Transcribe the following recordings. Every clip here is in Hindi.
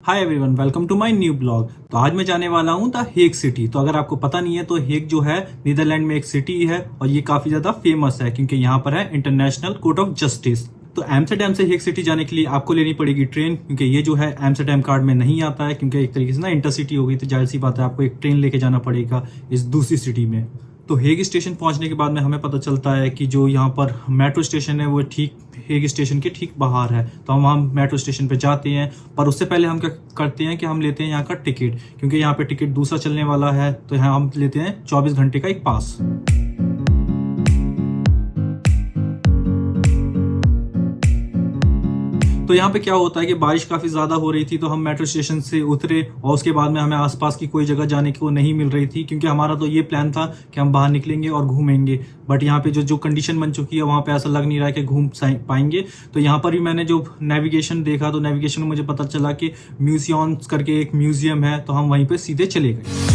Hi everyone, welcome to my new blog. तो आज मैं जाने वाला हूँ द हेग सिटी। तो अगर आपको पता नहीं है तो हेग जो है नीदरलैंड में एक सिटी है और ये काफी ज्यादा फेमस है क्योंकि यहाँ पर है इंटरनेशनल कोर्ट ऑफ जस्टिस। तो एम्स्टर्डम से हेग सिटी जाने के लिए आपको लेनी पड़ेगी ट्रेन, क्योंकि ये जो है एम्स्टर्डम कार्ड में नहीं आता है, क्योंकि एक तरीके से ना इंटरसिटी हो गई। तो जाहिर सी बात है आपको एक ट्रेन लेके जाना पड़ेगा इस दूसरी सिटी में। तो हेग स्टेशन पहुंचने के बाद में हमें पता चलता है कि जो यहाँ पर मेट्रो स्टेशन है वो ठीक हेग स्टेशन के ठीक बाहर है। तो हम वहाँ मेट्रो स्टेशन पे जाते हैं, पर उससे पहले हम क्या करते हैं कि हम लेते हैं यहाँ का टिकट, क्योंकि यहाँ पे टिकट दूसरा चलने वाला है। तो यहाँ हम लेते हैं 24 घंटे का एक पास। तो यहाँ पे क्या होता है कि बारिश काफी ज्यादा हो रही थी, तो हम मेट्रो स्टेशन से उतरे और उसके बाद में हमें आसपास की कोई जगह जाने को नहीं मिल रही थी, क्योंकि हमारा तो ये प्लान था कि हम बाहर निकलेंगे और घूमेंगे। बट यहाँ पे जो कंडीशन बन चुकी है वहाँ पे ऐसा लग नहीं रहा है कि घूम पाएंगे। तो यहाँ पर भी मैंने जो नेविगेशन देखा तो नेविगेशन में मुझे पता चला कि म्यूजियम्स करके एक म्यूजियम है, तो हम वहीं पे सीधे चले गए।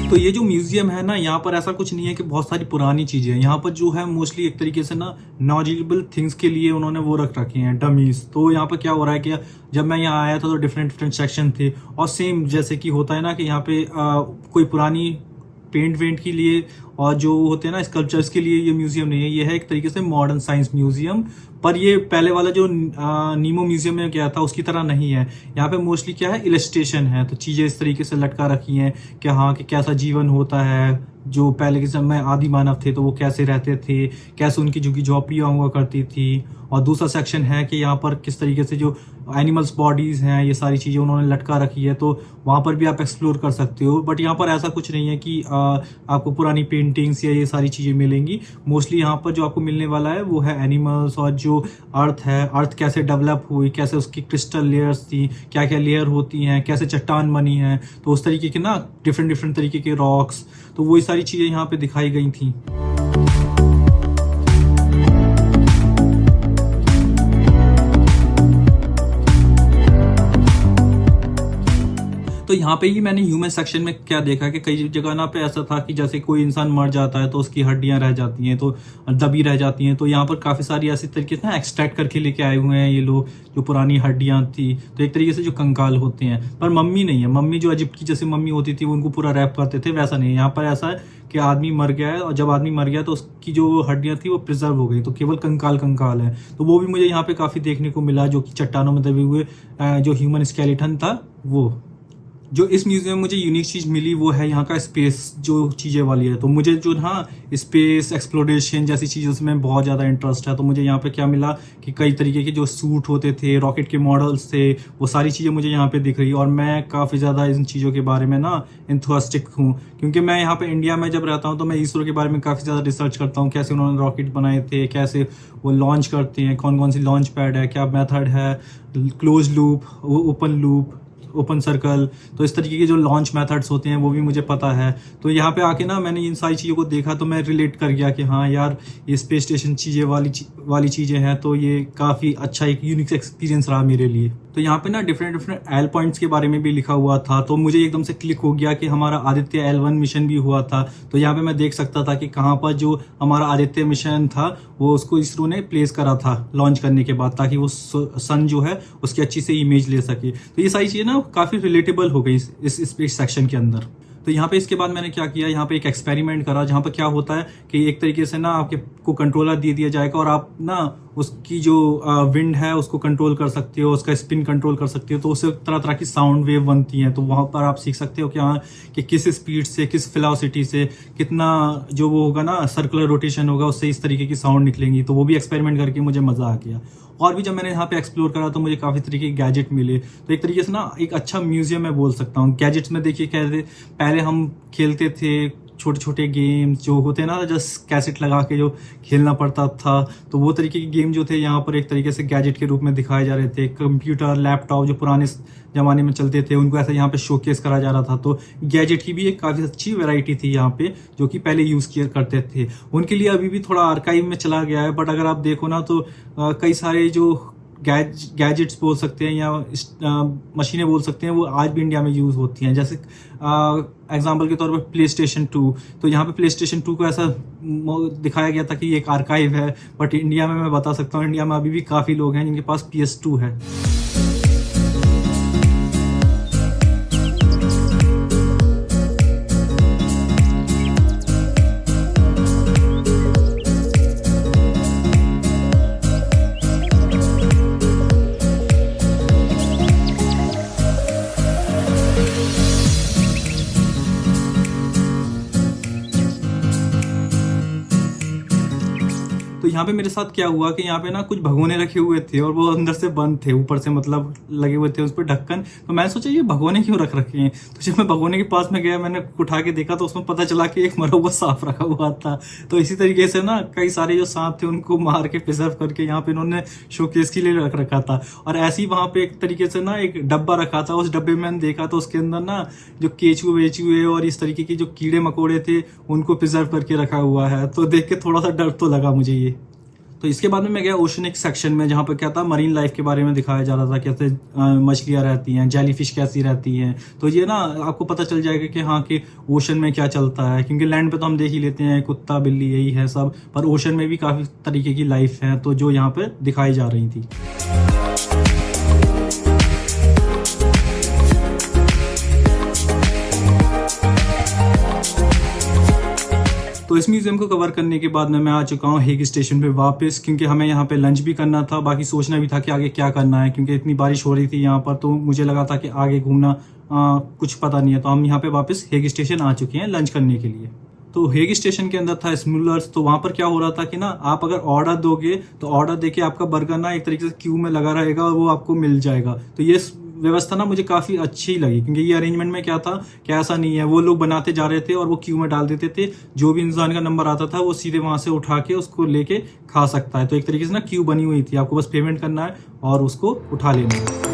तो ये जो म्यूजियम है ना, यहाँ पर ऐसा कुछ नहीं है कि बहुत सारी पुरानी चीजें हैं। यहाँ पर जो है मोस्टली एक तरीके से ना नॉलेजेबल थिंग्स के लिए उन्होंने वो रख रखे हैं, डमीज। तो यहाँ पर क्या हो रहा है कि जब मैं यहाँ आया था तो डिफरेंट डिफरेंट सेक्शन थे, और सेम जैसे कि होता है ना कि यहाँ पे कोई पुरानी पेंट वेंट के लिए और जो होते हैं ना स्कल्पचर्स के लिए ये म्यूजियम नहीं है। ये है एक तरीके से मॉडर्न साइंस म्यूजियम, पर ये पहले वाला जो नीमो म्यूजियम में गया था उसकी तरह नहीं है। यहाँ पे मोस्टली क्या है, इलस्ट्रेशन है। तो चीजें इस तरीके से लटका रखी हैं कि हाँ कि कैसा जीवन होता है, जो पहले के समय आदि मानव थे तो वो कैसे रहते थे, कैसे उनकी झुग्गी झोपड़ियाँ हुआ करती थी। और दूसरा सेक्शन है कि यहाँ पर किस तरीके से जो एनिमल्स बॉडीज हैं ये सारी चीज़ें उन्होंने लटका रखी है, तो वहाँ पर भी आप एक्सप्लोर कर सकते हो। बट यहाँ पर ऐसा कुछ नहीं है कि आपको पुरानी पेंटिंग्स या ये सारी चीज़ें मिलेंगी। मोस्टली यहाँ पर जो आपको मिलने वाला है वो है एनिमल्स, और जो अर्थ है, अर्थ कैसे डेवलप हुई, कैसे उसकी क्रिस्टल लेयर्स थी, क्या क्या लेयर होती हैं, कैसे चट्टान बनी है, तो उस तरीके के ना डिफरेंट डिफरेंट तरीके के रॉक्स, तो वही सारी चीज़ें यहाँ पे दिखाई गई थी। तो यहाँ पे ही मैंने ह्यूमन सेक्शन में क्या देखा कि कई जगह ना पे ऐसा था कि जैसे कोई इंसान मर जाता है तो उसकी हड्डियां रह जाती हैं, तो दबी रह जाती हैं। तो यहाँ पर काफ़ी सारी ऐसी तरीके से ना एक्सट्रैक्ट करके लेके आए हुए हैं ये लोग, जो पुरानी हड्डियां थी। तो एक तरीके से जो कंकाल होते हैं, पर मम्मी नहीं है। मम्मी जो इजिप्ट की जैसे मम्मी होती थी उनको पूरा रैप करते थे, वैसा नहीं है। यहाँ पर ऐसा है कि आदमी मर गया है और जब आदमी मर गया तो उसकी जो हड्डियां थी वो प्रिजर्व हो गई, तो केवल कंकाल कंकाल है। तो वो भी मुझे यहाँ पे काफ़ी देखने को मिला, जो कि चट्टानों में दबे हुए जो ह्यूमन स्केलेटन था वो। जो इस म्यूजियम में मुझे यूनिक चीज़ मिली वो है यहाँ का स्पेस जो चीज़ें वाली है। तो मुझे जो ना स्पेस एक्सप्लोरेशन जैसी चीज़ों में बहुत ज़्यादा इंटरेस्ट है। तो मुझे यहाँ पे क्या मिला कि कई तरीके के जो सूट होते थे, रॉकेट के मॉडल्स थे, वो सारी चीज़ें मुझे यहाँ पे दिख रही। और मैं काफ़ी ज़्यादा इन चीज़ों के बारे में ना इंथुसिस्टिक हूँ, क्योंकि मैं यहाँ पे इंडिया में जब रहता हूँ तो मैं इसरो के बारे में काफ़ी ज़्यादा रिसर्च करता हूँ, कैसे उन्होंने रॉकेट बनाए थे, कैसे वो लॉन्च करते हैं, कौन कौन सी लॉन्च पैड है, क्या मेथड है, close loop, open loop, open circle. तो इस तरीके के जो लॉन्च मेथड्स होते हैं वो भी मुझे पता है। तो यहाँ पे आके ना मैंने इन सारी चीज़ों को देखा तो मैं रिलेट कर गया कि हाँ यार, ये स्पेस स्टेशन चीज़ें वाली चीज़ें हैं। तो ये काफ़ी अच्छा एक यूनिक एक्सपीरियंस रहा मेरे लिए। तो यहाँ पे ना डिफरेंट डिफरेंट एल पॉइंट्स के बारे में भी लिखा हुआ था, तो मुझे एकदम से क्लिक हो गया कि हमारा आदित्य L1 मिशन भी हुआ था। तो यहाँ पे मैं देख सकता था कि कहाँ पर जो हमारा आदित्य मिशन था वो उसको इसरो ने प्लेस करा था लॉन्च करने के बाद, ताकि वो सन जो है उसकी अच्छी से इमेज ले सके। तो ये सारी चीज़ें ना काफ़ी रिलेटेबल हो गई इस स्पेस सेक्शन के अंदर। तो यहाँ पे इसके बाद मैंने क्या किया, यहाँ पे एक एक्सपेरिमेंट करा, जहाँ पर क्या होता है कि एक तरीके से ना आपके को कंट्रोलर दे दिया जाएगा और आप ना उसकी जो विंड है उसको कंट्रोल कर सकते हो, उसका स्पिन कंट्रोल कर सकते हो। तो उससे तरह तरह की साउंड वेव बनती हैं। तो वहाँ पर आप सीख सकते हो कि हाँ कि किस स्पीड से, किस वेलोसिटी से, कितना जो वो होगा ना सर्कुलर रोटेशन होगा, उससे इस तरीके की साउंड निकलेंगी। तो वो भी एक्सपेरिमेंट करके मुझे मज़ा आ गया। और भी जब मैंने यहाँ पे एक्सप्लोर करा तो मुझे काफ़ी तरीके के गैजेट मिले। तो एक तरीके से ना एक अच्छा म्यूजियम मैं बोल सकता हूँ। गैजेट्स में देखिए कैसे पहले हम खेलते थे छोटे छोटे गेम्स जो होते हैं ना, जस्ट कैसेट लगा के जो खेलना पड़ता था, तो वो तरीके के गेम जो थे यहाँ पर एक तरीके से गैजेट के रूप में दिखाए जा रहे थे। कंप्यूटर, लैपटॉप जो पुराने ज़माने में चलते थे उनको ऐसे यहाँ पे शोकेस करा जा रहा था। तो गैजेट की भी एक काफ़ी अच्छी वैरायटी थी यहाँ पे, जो कि पहले यूज़ किया करते थे। उनके लिए अभी भी थोड़ा आर्काइव में चला गया है, बट अगर आप देखो ना तो कई सारे जो गैजेट्स बोल सकते हैं या मशीनें बोल सकते हैं, वो आज भी इंडिया में यूज़ होती हैं। जैसे एग्जांपल के तौर पर प्ले स्टेशन 2, तो यहाँ पे प्ले स्टेशन 2 को ऐसा दिखाया गया था कि ये एक आर्काइव है, बट इंडिया में मैं बता सकता हूँ इंडिया में अभी भी काफ़ी लोग हैं जिनके पास PS2 है। तो यहाँ पे मेरे साथ क्या हुआ कि यहाँ पे ना कुछ भगोने रखे हुए थे और वो अंदर से बंद थे, ऊपर से मतलब लगे हुए थे उस पर ढक्कन। तो मैंने सोचा ये भगोने क्यों रख रखे हैं। तो जब मैं भगोने के पास में गया, मैंने उठा के देखा तो उसमें पता चला कि एक मरा हुआ सांप रखा हुआ था। तो इसी तरीके से ना कई सारे जो सांप थे उनको मार के प्रिजर्व करके यहाँ पे इन्होंने शोकेस के लिए रख रखा था। और ऐसे ही वहाँ पे एक तरीके से ना एक डब्बा रखा था, उस डब्बे में मैंने देखा तो उसके अंदर ना जो केचुए वेचुए और इस तरीके के जो कीड़े मकोड़े थे उनको प्रिजर्व करके रखा हुआ है। तो देख के थोड़ा सा डर तो लगा मुझे ये। तो इसके बाद में मैं गया ओशनिक सेक्शन में, जहाँ पर क्या था मरीन लाइफ के बारे में दिखाया जा रहा था, कैसे मछलियाँ रहती हैं, जेलीफिश कैसी रहती हैं। तो ये ना आपको पता चल जाएगा कि हाँ कि ओशन में क्या चलता है, क्योंकि लैंड पे तो हम देख ही लेते हैं कुत्ता बिल्ली यही है सब, पर ओशन में भी काफ़ी तरीके की लाइफ है तो जो यहाँ पर दिखाई जा रही थी। तो इस म्यूजियम को कवर करने के बाद में मैं आ चुका हूँ हेग स्टेशन पे वापस, क्योंकि हमें यहाँ पे लंच भी करना था, बाकी सोचना भी था कि आगे क्या करना है, क्योंकि इतनी बारिश हो रही थी यहाँ पर। तो मुझे लगा था कि आगे घूमना कुछ पता नहीं है। तो हम यहाँ पे वापस हेग स्टेशन आ चुके हैं लंच करने के लिए। तो हेग स्टेशन के अंदर था स्मूलर्स। तो वहाँ पर क्या हो रहा था कि ना आप अगर ऑर्डर दोगे तो ऑर्डर देके आपका बर्गर ना एक तरीके से क्यू में लगा रहेगा और वो आपको मिल जाएगा। तो ये व्यवस्था ना मुझे काफ़ी अच्छी लगी, क्योंकि ये अरेंजमेंट में क्या था कि ऐसा नहीं है, वो लोग बनाते जा रहे थे और वो क्यू में डाल देते थे। जो भी इंसान का नंबर आता था वो सीधे वहाँ से उठा के उसको लेके खा सकता है। तो एक तरीके से ना क्यू बनी हुई थी, आपको बस पेमेंट करना है और उसको उठा लेना है।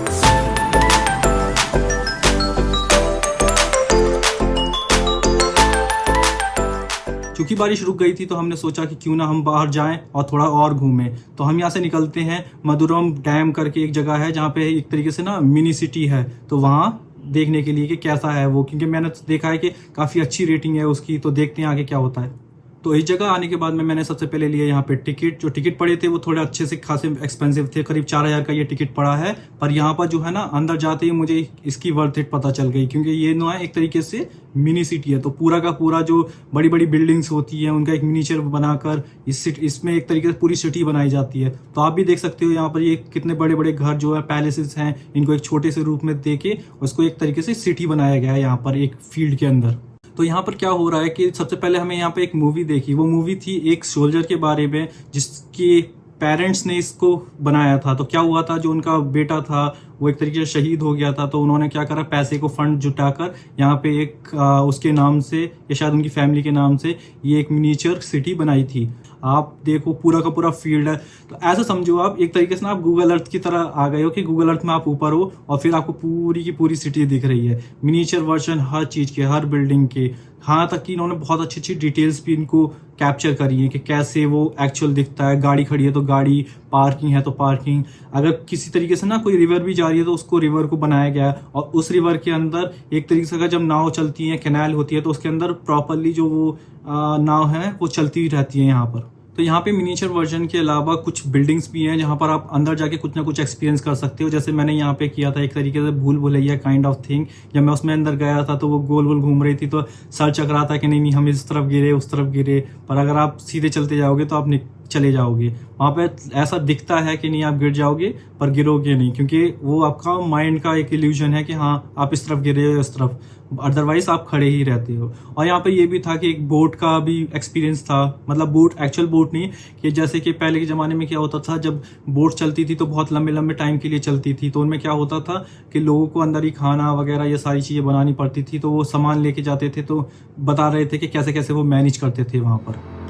क्योंकि बारिश रुक गई थी तो हमने सोचा कि क्यों ना हम बाहर जाएं और थोड़ा और घूमें। तो हम यहाँ से निकलते हैं, मधुरम डैम करके एक जगह है जहाँ पे एक तरीके से ना मिनी सिटी है, तो वहाँ देखने के लिए कि कैसा है वो, क्योंकि मैंने देखा है कि काफ़ी अच्छी रेटिंग है उसकी। तो देखते हैं आगे क्या होता है। तो इस जगह आने के बाद में मैंने सबसे पहले लिया यहाँ पे टिकट। जो टिकट पड़े थे वो थोड़े अच्छे से खासे एक्सपेंसिव थे, करीब 4000 का ये टिकट पड़ा है। पर यहाँ पर जो है ना अंदर जाते ही मुझे इसकी वर्थ इट पता चल गई, क्योंकि ये ना एक तरीके से मिनी सिटी है। तो पूरा का पूरा जो बड़ी बड़ी बिल्डिंग्स होती हैं उनका एक मिनीचर बनाकर इसमें एक तरीके से पूरी सिटी बनाई जाती है। तो आप भी देख सकते हो यहाँ पर ये कितने बड़े बड़े घर जो है पैलेसेस हैं, इनको एक छोटे से रूप में दे के उसको एक तरीके से सिटी बनाया गया है यहाँ पर एक फील्ड के अंदर। तो यहाँ पर क्या हो रहा है कि सबसे पहले हमें यहाँ पे एक मूवी देखी। वो मूवी थी एक सोल्जर के बारे में जिसके पेरेंट्स ने इसको बनाया था। तो क्या हुआ था, जो उनका बेटा था वो एक तरीके से शहीद हो गया था। तो उन्होंने क्या करा, पैसे को फंड जुटाकर यहाँ पे एक उसके नाम से या शायद उनकी फैमिली के नाम से ये एक मिनीचर सिटी बनाई थी। आप देखो पूरा का पूरा फील्ड है। तो ऐसा समझो आप एक तरीके से ना आप गूगल अर्थ की तरह आ गए हो, कि गूगल अर्थ में आप ऊपर हो और फिर आपको पूरी की पूरी सिटी दिख रही है। मिनीचर वर्जन हर चीज़ के, हर बिल्डिंग के, हाँ तक कि इन्होंने बहुत अच्छी अच्छी डिटेल्स भी इनको कैप्चर करी है कि कैसे वो एक्चुअल दिखता है। गाड़ी खड़ी है तो गाड़ी, पार्किंग है तो पार्किंग, अगर किसी तरीके से ना कोई रिवर भी जा रही है तो उसको रिवर को बनाया गया है। और उस रिवर के अंदर एक तरीके से अगर जब नाव चलती है, कैनाल होती है, तो उसके अंदर प्रॉपरली जो वो नाव है वो चलती रहती है यहाँ पर। तो यहाँ पे मिनीचर वर्जन के अलावा कुछ बिल्डिंग्स भी हैं जहाँ पर आप अंदर जाके कुछ ना कुछ एक्सपीरियंस कर सकते हो। जैसे मैंने यहाँ पे किया था एक तरीके से भूल भुलैया काइंड ऑफ थिंग। जब मैं उसमें अंदर गया था तो वो गोल गोल घूम रही थी, तो सर चकरा था कि नहीं नहीं हम इस तरफ गिरे उस तरफ गिरे। पर अगर आप सीधे चलते जाओगे तो आप चले जाओगे। वहाँ पे ऐसा दिखता है कि नहीं आप गिर जाओगे पर गिरोगे नहीं, क्योंकि वो आपका माइंड का एक इल्यूजन है कि हाँ आप इस तरफ गिरे हो इस तरफ, अदरवाइज आप खड़े ही रहते हो। और यहाँ पे ये भी था कि एक बोट का भी एक्सपीरियंस था, मतलब बोट एक्चुअल बोट नहीं, कि जैसे कि पहले के ज़माने में क्या होता था, जब बोट चलती थी तो बहुत लंबे लंबे टाइम के लिए चलती थी। तो उनमें क्या होता था कि लोगों को अंदर ही खाना वगैरह ये सारी चीज़ें बनानी पड़ती थी, तो वो सामान लेके जाते थे। तो बता रहे थे कि कैसे कैसे वो मैनेज करते थे वहाँ पर।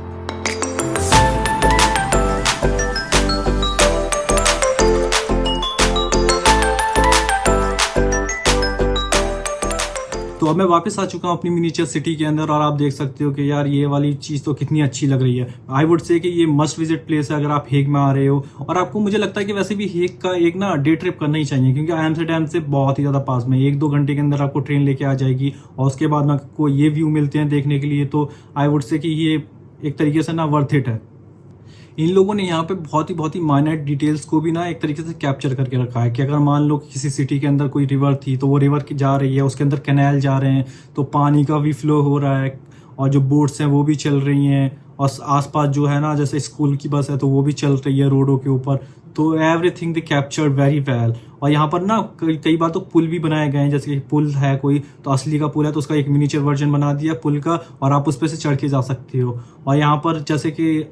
तो अब मैं वापस आ चुका हूँ अपनी मिनिएचर सिटी के अंदर, और आप देख सकते हो कि यार ये वाली चीज़ तो कितनी अच्छी लग रही है। आई वुड से कि ये मस्ट विजिट प्लेस है अगर आप हेग में आ रहे हो। और आपको मुझे लगता है कि वैसे भी हेग का एक ना डे ट्रिप करना ही चाहिए, क्योंकि एम्स्टर्डम से बहुत ही ज़्यादा पास में 1-2 घंटे के अंदर आपको ट्रेन लेके आ जाएगी, और उसके बाद में आपको ये व्यू मिलते हैं देखने के लिए। तो आई वुड से कि ये एक तरीके से ना वर्थ इट है। इन लोगों ने यहाँ पे बहुत ही माइनर डिटेल्स को भी ना एक तरीके से कैप्चर करके रखा है कि अगर मान लो किसी सिटी के अंदर कोई रिवर थी, तो वो रिवर जा रही है, उसके अंदर कैनाल जा रहे हैं, तो पानी का भी फ्लो हो रहा है, और जो बोट्स हैं वो भी चल रही हैं, और आसपास जो है ना जैसे स्कूल की बस है तो वो भी चल रही है रोडों के ऊपर। तो everything they captured very well. और यहाँ पर ना कई बार तो पुल भी बनाए गए हैं, जैसे कि पुल है कोई तो असली का पुल है तो उसका एक मिनिएचर वर्जन बना दिया पुल का, और आप उस पर से चढ़ के जा सकते हो। और यहाँ पर जैसे कि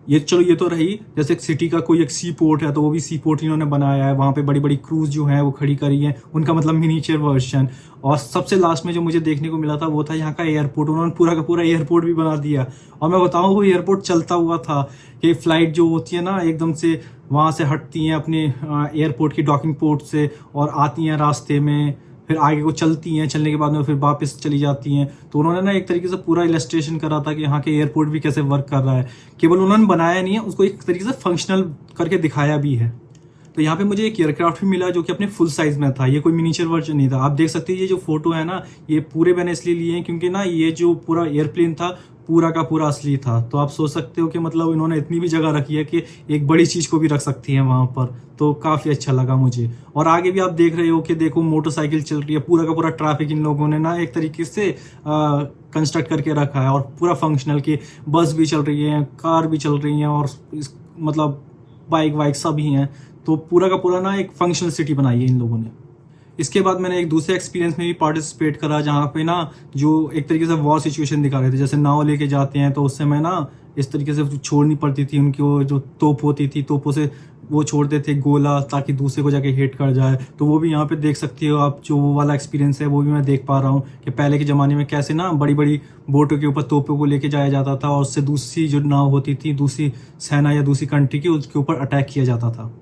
ये चलो ये तो रही, जैसे एक सिटी का कोई एक सी पोर्ट है तो वो भी सी पोर्ट इन्होंने बनाया है, वहाँ पे बड़ी बड़ी क्रूज जो है वो खड़ी करी है, उनका मतलब मिनिएचर वर्जन। और सबसे लास्ट में जो मुझे देखने को मिला था वो था यहाँ का एयरपोर्ट, उन्होंने पूरा का पूरा एयरपोर्ट भी बना दिया। और मैं बताऊँ वो एयरपोर्ट चलता हुआ था कि फ्लाइट जो होती है ना एकदम से वहाँ से हटती हैं अपने एयरपोर्ट की डॉकिंग पोर्ट से और आती हैं रास्ते में, फिर आगे को चलती हैं, चलने के बाद में फिर वापस चली जाती हैं। तो उन्होंने ना एक तरीके से पूरा इलस्ट्रेशन करा था कि यहाँ के एयरपोर्ट भी कैसे वर्क कर रहा है। केवल उन्होंने बनाया नहीं है, उसको एक तरीके से फंक्शनल करके दिखाया भी है। तो यहाँ पे मुझे एक एयरक्राफ्ट भी मिला जो कि अपने फुल साइज में था, ये कोई मिनिएचर वर्जन नहीं था। आप देख सकते हैं ये जो फोटो है ना ये पूरे मैंने इसलिए लिए हैं क्योंकि ना ये जो पूरा एयरप्लेन था पूरा का पूरा असली था। तो आप सोच सकते हो कि मतलब इन्होंने इतनी भी जगह रखी है कि एक बड़ी चीज को भी रख सकती है वहां पर। तो काफी अच्छा लगा मुझे। और आगे भी आप देख रहे हो कि देखो मोटरसाइकिल चल रही है, पूरा का पूरा ट्रैफिक इन लोगों ने ना एक तरीके से कंस्ट्रक्ट करके रखा है, और पूरा फंक्शनल की बस भी चल रही है, कार भी चल रही है, और मतलब बाइक वाइक सभी हैं। तो पूरा का पूरा ना एक फंक्शनल सिटी बनाई है इन लोगों ने। इसके बाद मैंने एक दूसरे एक्सपीरियंस में भी पार्टिसिपेट करा जहाँ पे ना जो एक तरीके से वॉर सिचुएशन दिखा रहे थे, जैसे नाव लेके जाते हैं तो उस समय ना इस तरीके से छोड़नी पड़ती थी उनकी वो जो तोप होती थी, तोपों से वो छोड़ते थे गोला ताकि दूसरे को जाके हिट कर जाए। तो वो भी यहाँ पे देख सकती हो आप, जो वो वाला एक्सपीरियंस है वो भी मैं देख पा रहा हूँ कि पहले के ज़माने में कैसे ना बड़ी बड़ी बोटों के ऊपर तोपों को लेके जाया जाता था, और उससे दूसरी जो नाव होती थी दूसरी सेना या दूसरी कंट्री की उसके ऊपर अटैक किया जाता था।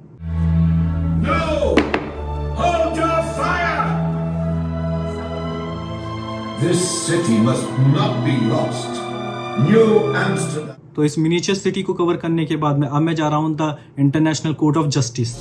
This city must not be lost. New Amsterdam. तो इस मिनिएचर सिटी को कवर करने के बाद में अब मैं जा रहा हूँ the international court of justice.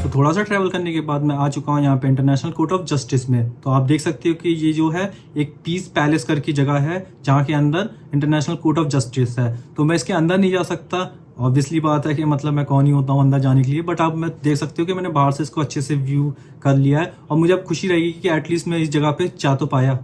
तो थोड़ा सा ट्रैवल करने के बाद मैं आ चुका हूँ यहाँ पे इंटरनेशनल कोर्ट ऑफ जस्टिस में। तो आप देख सकते हो कि ये जो है एक पीस पैलेस करके जगह है जहाँ के अंदर इंटरनेशनल कोर्ट ऑफ जस्टिस है। तो मैं इसके अंदर नहीं जा सकता, ऑब्वियसली बात है कि मतलब मैं कौन ही होता हूँ अंदर जाने के लिए, बट आप मैं देख सकते हो कि मैंने बाहर से इसको अच्छे से व्यू कर लिया है, और मुझे अब खुशी रहेगी कि एटलीस्ट मैं इस जगह पे जा तो पाया।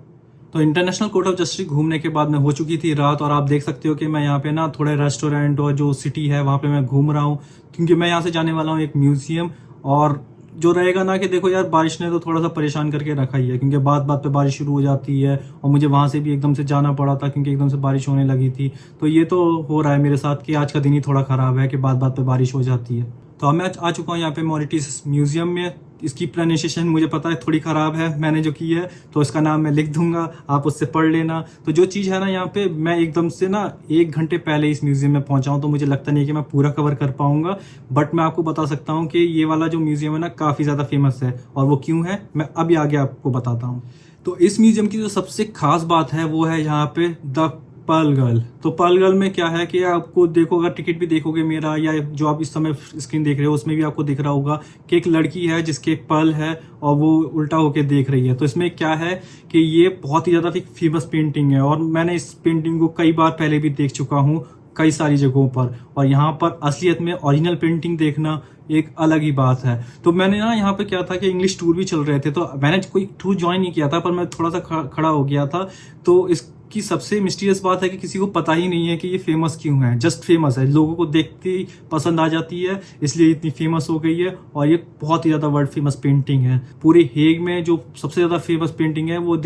तो इंटरनेशनल कोर्ट ऑफ जस्टिस घूमने के बाद में हो चुकी थी रात, और आप देख सकते हो कि मैं यहाँ पे ना थोड़े रेस्टोरेंट और जो सिटी है वहाँ पे मैं घूम रहा हूँ, क्योंकि मैं यहाँ से जाने वाला हूँ एक म्यूजियम। और जो रहेगा ना कि देखो यार बारिश ने तो थोड़ा सा परेशान करके रखा ही है, क्योंकि बात बात पे बारिश शुरू हो जाती है, और मुझे वहां से भी एकदम से जाना पड़ा था क्योंकि एकदम से बारिश होने लगी थी। तो ये तो हो रहा है मेरे साथ कि आज का दिन ही थोड़ा खराब है कि बात बात पे बारिश हो जाती है। तो अब मैं आ चुका हूँ यहाँ पे मॉरिटिस म्यूजियम में। इसकी प्रोनाउंसिएशन मुझे पता है थोड़ी ख़राब है, मैंने जो की है, तो इसका नाम मैं लिख दूंगा, आप उससे पढ़ लेना। तो जो चीज़ है ना यहाँ पे, मैं एकदम से ना 1 घंटे पहले इस म्यूजियम में पहुंचा हूँ, तो मुझे लगता नहीं है कि मैं पूरा कवर कर पाऊंगा, बट मैं आपको बता सकता हूँ कि ये वाला जो म्यूजियम है ना काफ़ी ज़्यादा फेमस है। और वो क्यों है मैं अभी आगे आपको बताता हूँ। तो इस म्यूजियम की जो सबसे खास बात है वो है यहाँ पे द पर्ल गर्ल। तो पर्ल गर्ल में क्या है कि आपको देखो, अगर टिकट भी देखोगे मेरा या जो आप इस समय स्क्रीन देख रहे हो उसमें भी आपको दिख रहा होगा कि एक लड़की है जिसके एक पर्ल है और वो उल्टा होके देख रही है। तो इसमें क्या है कि ये बहुत ही ज़्यादा फेमस पेंटिंग है, और मैंने इस पेंटिंग को कई बार पहले भी देख चुका हूँ कई सारी जगहों पर, और यहाँ पर असलियत में ओरिजिनल पेंटिंग देखना एक अलग ही बात है। तो मैंने ना यहाँ पे क्या था कि इंग्लिश टूर भी चल रहे थे, तो मैंने कोई टूर ज्वाइन नहीं किया था, पर मैं थोड़ा सा खड़ा हो गया था। तो इसकी सबसे मिस्टीरियस बात है कि किसी को पता ही नहीं है कि ये फेमस क्यों है, जस्ट फेमस है, लोगों को देखते ही पसंद आ जाती है इसलिए इतनी फेमस हो गई है। और ये बहुत ही ज़्यादा वर्ल्ड फेमस पेंटिंग है। पूरे हेग में जो सबसे ज़्यादा फेमस पेंटिंग है वो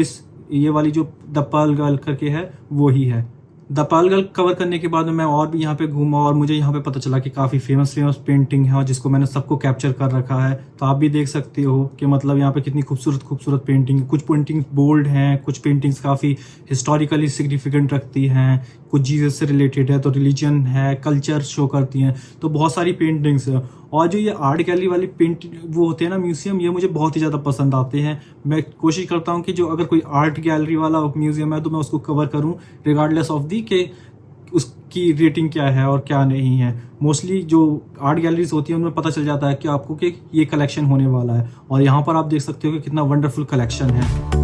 ये वाली जो द पर्ल गर्ल करके है वो ही है। द पर्ल गर्ल कवर करने के बाद में मैं और भी यहाँ पे घूमा, और मुझे यहाँ पे पता चला कि काफ़ी फेमस पेंटिंग है और जिसको मैंने सबको कैप्चर कर रखा है। तो आप भी देख सकते हो कि मतलब यहाँ पे कितनी खूबसूरत पेंटिंग, कुछ पेंटिंग्स बोल्ड हैं, कुछ पेंटिंग्स काफ़ी हिस्टोरिकली सिग्निफिकेंट रखती हैं, कुछ जीसस से रिलेटेड है, तो रिलीजन है, कल्चर शो करती हैं, तो बहुत सारी पेंटिंग्स है। और जो ये आर्ट गैलरी वाली पेंट वो होते हैं ना म्यूजियम, ये मुझे बहुत ही ज़्यादा पसंद आते हैं। मैं कोशिश करता हूँ कि जो अगर कोई आर्ट गैलरी वाला म्यूजियम है तो मैं उसको कवर करूँ रिगार्डलेस ऑफ दी के उसकी रेटिंग क्या है और क्या नहीं है। मोस्टली जो आर्ट गैलरीज होती हैं उनमें पता चल जाता है कि आपको कि ये कलेक्शन होने वाला है, और यहाँ पर आप देख सकते हो कि कितना वंडरफुल कलेक्शन है।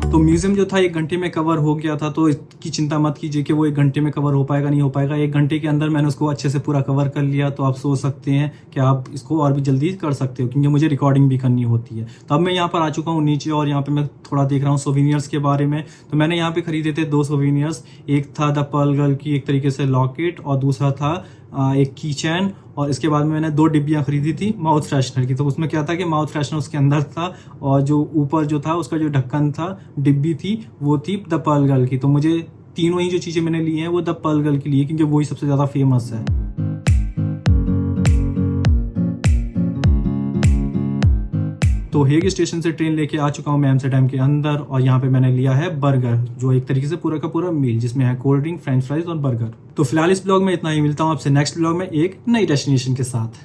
तो म्यूजियम जो था 1 घंटे में कवर हो गया था, तो इसकी चिंता मत कीजिए कि वो 1 घंटे में कवर हो पाएगा नहीं हो पाएगा। 1 घंटे के अंदर मैंने उसको अच्छे से पूरा कवर कर लिया। तो आप सोच सकते हैं कि आप इसको और भी जल्दी कर सकते हो, क्योंकि मुझे रिकॉर्डिंग भी करनी होती है। तो अब मैं यहाँ पर आ चुका हूँ नीचे, और यहाँ पे मैं थोड़ा देख रहा हूँ सोविनियर्स के बारे में। तो मैंने यहाँ पे खरीदे थे 2 सोविनियर्स। एक था द पर्ल गर्ल की एक तरीके से लॉकेट, और दूसरा था एक की चैन, और इसके बाद में मैंने 2 डिब्बियाँ खरीदी थी माउथ फ्रेशनर की। तो उसमें क्या था कि माउथ फ्रेशनर उसके अंदर था, और जो ऊपर जो था उसका जो ढक्कन था, डिब्बी थी, वो थी द पर्ल गर्ल की। तो मुझे तीनों ही जो चीज़ें मैंने ली हैं वो द पर्ल गर्ल की लिए, क्योंकि वही सबसे ज़्यादा फेमस है। तो हेग स्टेशन से ट्रेन लेके आ चुका हूँ मैं एम्स्टर्डम के अंदर, और यहाँ पे मैंने लिया है बर्गर, जो एक तरीके से पूरा का पूरा मील जिसमें है कोल्ड ड्रिंक, फ्रेंच फ्राइज और बर्गर। तो फिलहाल इस ब्लॉग में इतना ही, मिलता हूँ आपसे नेक्स्ट ब्लॉग में एक नई डेस्टिनेशन के साथ।